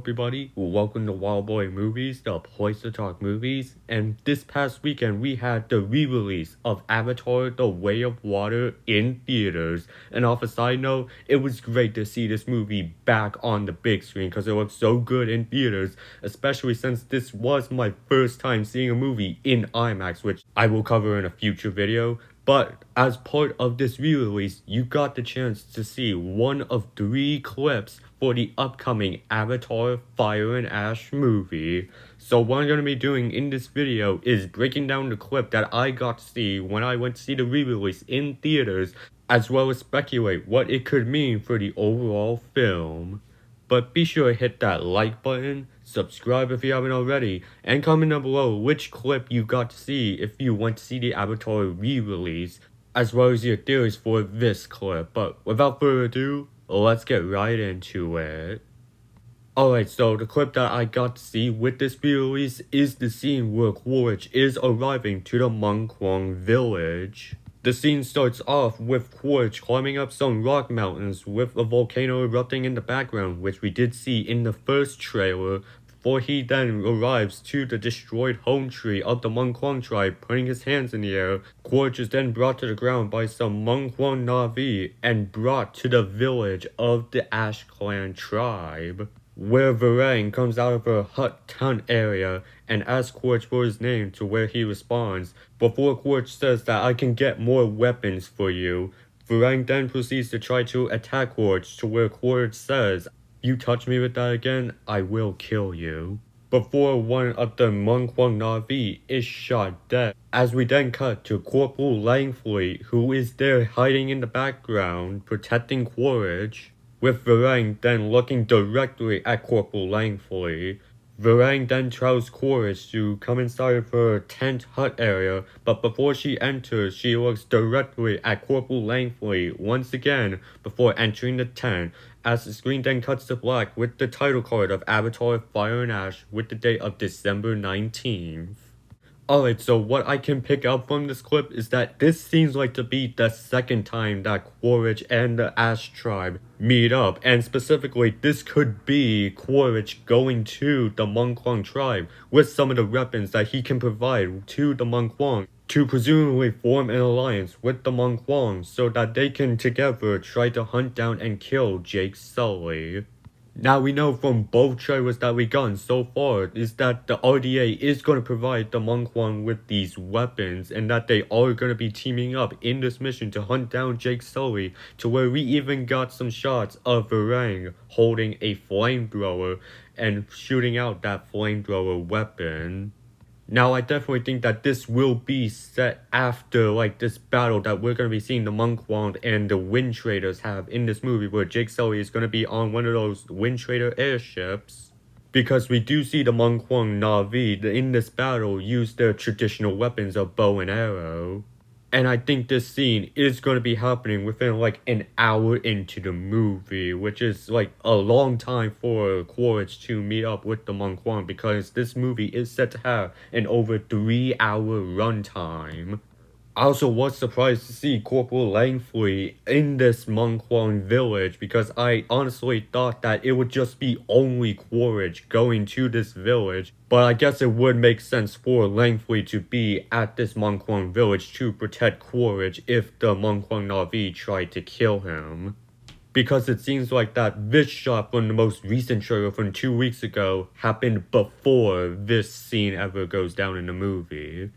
everybody, welcome to Wild Boy Movies, the place to talk movies, and this past weekend we had the re-release of Avatar The Way of Water in theaters, and off a side note, it was great to see this movie back on the big screen because it looked so good in theaters, especially since this was my first time seeing a movie in IMAX, which I will cover in a future video. But as part of this re-release, you got the chance to see one of 3 clips for the upcoming Avatar Fire and Ash movie. So what I'm going to be doing in this video is breaking down the clip that I got to see when I went to see the re-release in theaters, as well as speculate what it could mean for the overall film. But be sure to hit that like button, subscribe if you haven't already, and comment down below which clip you got to see if you went to see the Avatar re-release, as well as your theories for this clip. But without further ado, let's get right into it. Alright, so the clip that I got to see with this re-release is the scene where Quaritch is arriving to the Mongkwong village. The scene starts off with Quaritch climbing up some rock mountains with a volcano erupting in the background, which we did see in the first trailer, before he then arrives to the destroyed home tree of the Mongkwong tribe, putting his hands in the air. Quaritch is then brought to the ground by some Mongkwong Na'vi and brought to the village of the Ash Clan tribe, where Varang comes out of her hut tent area and asks Quaritch for his name, to where he responds. Before Quaritch says that I can get more weapons for you, Varang then proceeds to try to attack Quaritch, to where Quaritch says, "You touch me with that again, I will kill you," before one of the Mongkwong Na'vi is shot dead. As we then cut to Corporal Langfleet, who is there hiding in the background, protecting Quaritch, with Varang then looking directly at Corporal Langfleet. Varang then tells Quaritch to come inside of her tent hut area, but before she enters, she looks directly at Corporal Langfleet once again before entering the tent, as the screen then cuts to black with the title card of Avatar Fire and Ash with the date of December 19th. Alright, so what I can pick out from this clip is that this seems like to be the second time that Quaritch and the Ash tribe meet up, and specifically this could be Quaritch going to the Mongkwong tribe with some of the weapons that he can provide to the Mongkwong, to presumably form an alliance with the Mongkwong so that they can together try to hunt down and kill Jake Sully. Now we know from both trailers that we've gotten so far is that the RDA is going to provide the Mongkwong with these weapons, and that they are going to be teaming up in this mission to hunt down Jake Sully, to where we even got some shots of Varang holding a flamethrower and shooting out that flamethrower weapon. Now, I definitely think that this will be set after, this battle that we're going to be seeing the Mongkwong and the Wind Traders have in this movie, where Jake Sully is going to be on one of those Wind Trader airships. Because we do see the Mongkwong Na'vi in this battle use their traditional weapons of bow and arrow. And I think this scene is going to be happening within an hour into the movie, which is a long time for Quaritch to meet up with the Mongkwong, because this movie is set to have an over 3-hour runtime. I also was surprised to see Corporal Langfleet in this Mongkwong village, because I honestly thought that it would just be only Quaritch going to this village, but I guess it would make sense for Langfleet to be at this Mongkwong village to protect Quaritch if the Mongkwong Na'vi tried to kill him. Because it seems like that this shot from the most recent trailer from 2 weeks ago happened before this scene ever goes down in the movie.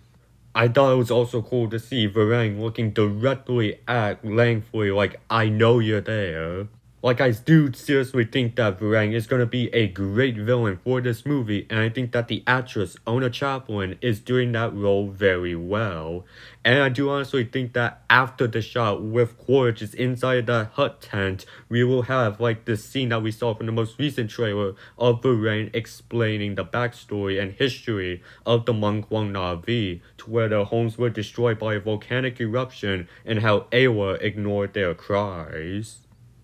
I thought it was also cool to see Varang looking directly at Langfleet I know you're there. I do seriously think that Varang is going to be a great villain for this movie, and I think that the actress Ona Chaplin is doing that role very well. And I do honestly think that after the shot with Quaritch is inside the hut tent, we will have this scene that we saw from the most recent trailer of Varang explaining the backstory and history of the Mongkwong Na'vi, to where their homes were destroyed by a volcanic eruption and how Eywa ignored their cries.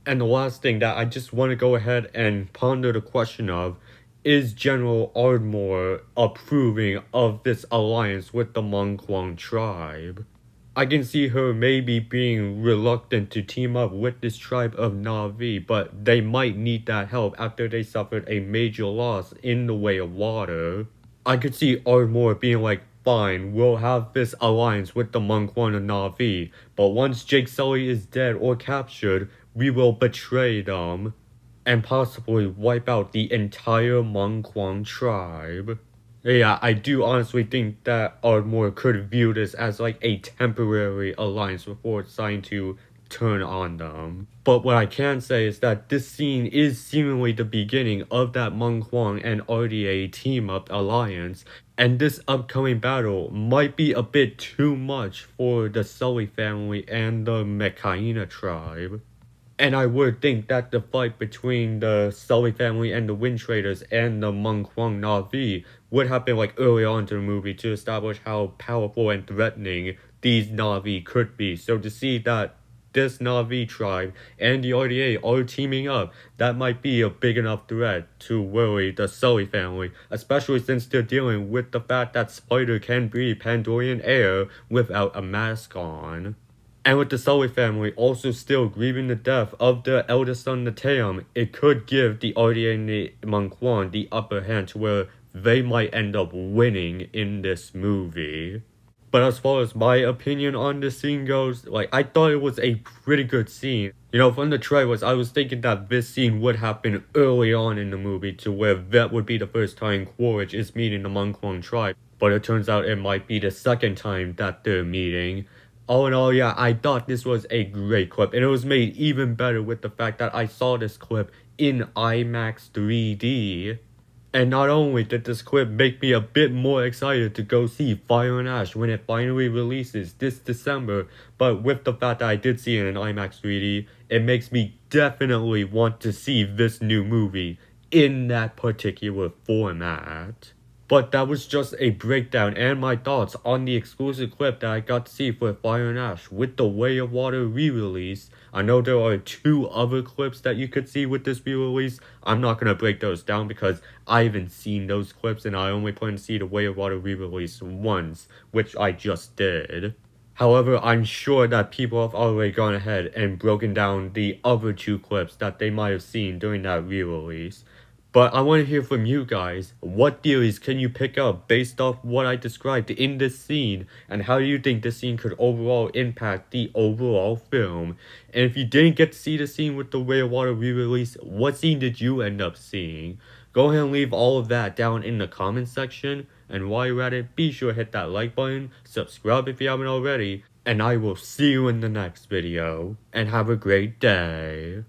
And the last thing that I just want to go ahead and ponder the question of, is General Ardmore approving of this alliance with the Mongkwong tribe? I can see her maybe being reluctant to team up with this tribe of Na'vi, but they might need that help after they suffered a major loss in the Way of Water. I could see Ardmore being like, fine, we'll have this alliance with the Monk One and Na'vi, but once Jake Sully is dead or captured, we will betray them and possibly wipe out the entire Mon Quang tribe. Yeah, I do honestly think that Ardmore could view this as like a temporary alliance before deciding to turn on them. But what I can say is that this scene is seemingly the beginning of that Mon Quang and RDA team-up alliance, and this upcoming battle might be a bit too much for the Sully family and the Metkayina tribe. And I would think that the fight between the Sully family and the Wind Traders and the Mon Quang Na'vi would happen like early on to the movie to establish how powerful and threatening these Na'vi could be. So to see that this Na'vi tribe and the RDA are teaming up, that might be a big enough threat to worry the Sully family, especially since they're dealing with the fact that Spider can breathe Pandorian air without a mask on. And with the Sully family also still grieving the death of their eldest son Neteyam, it could give the RDA and the Mon Quang the upper hand to where they might end up winning in this movie. But as far as my opinion on this scene goes, like, I thought it was a pretty good scene. You know, from the trailers, I was thinking that this scene would happen early on in the movie to where that would be the first time Quaritch is meeting the Mon Quang tribe. But it turns out it might be the second time that they're meeting. All in all, yeah, I thought this was a great clip, and it was made even better with the fact that I saw this clip in IMAX 3D. And not only did this clip make me a bit more excited to go see Fire and Ash when it finally releases this December, but with the fact that I did see it in IMAX 3D, it makes me definitely want to see this new movie in that particular format. But that was just a breakdown and my thoughts on the exclusive clip that I got to see for Fire and Ash with the Way of Water re-release. I know there are 2 other clips that you could see with this re-release. I'm not going to break those down because I haven't seen those clips and I only plan to see the Way of Water re-release once, which I just did. However, I'm sure that people have already gone ahead and broken down the other 2 clips that they might have seen during that re-release. But I want to hear from you guys. What theories can you pick up based off what I described in this scene? And how do you think this scene could overall impact the overall film? And if you didn't get to see the scene with the Way of Water re-release, what scene did you end up seeing? Go ahead and leave all of that down in the comment section. And while you're at it, be sure to hit that like button, subscribe if you haven't already, and I will see you in the next video. And have a great day.